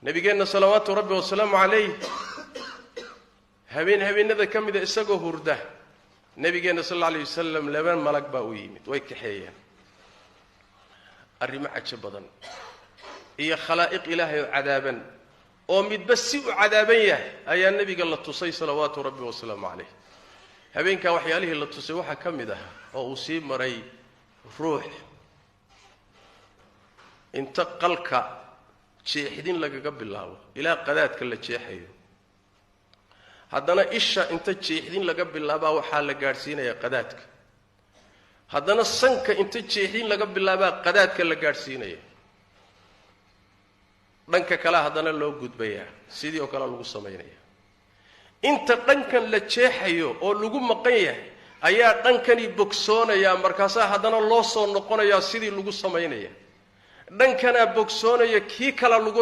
nabigeenna salawaatu rabbi wasalaamu calayh habeenada ka mid isagoo hurda nabigeenna sallallahu alayhi wasallam laba malag baa u yimid way kaxeeyeen arrimo cajiib badan iyo khalaa'iq ilaahay oo cadaaban oo midba si u cadaaban yahay ayaa nabiga la tusay salawaatu rabbi wasalaamu calayh habeenka waxyaalihii la tusay waxa ka mid ah oo uu sii maray ruux inta qalka jeexdin lagaga bilaabo ilaa qadaadka la jeexayo haddana isha inta jeexdin laga bilaabaa waxaa la gaarsiinayaa qadaadka haddana sanka inta jeexdin laga bilaabaa qadaadka la gaarsiinaya dhanka kale haddana loo gudbayaa sidii oo kale lagu sameeynaya inta dhankan la jeexayo oo lagu maqan yahay ayaa dhankani bogsoonaya markaas haddana loo soo noqonayaa sidii lagu sameeynaya dhankana bogsoonaya kii kala lagu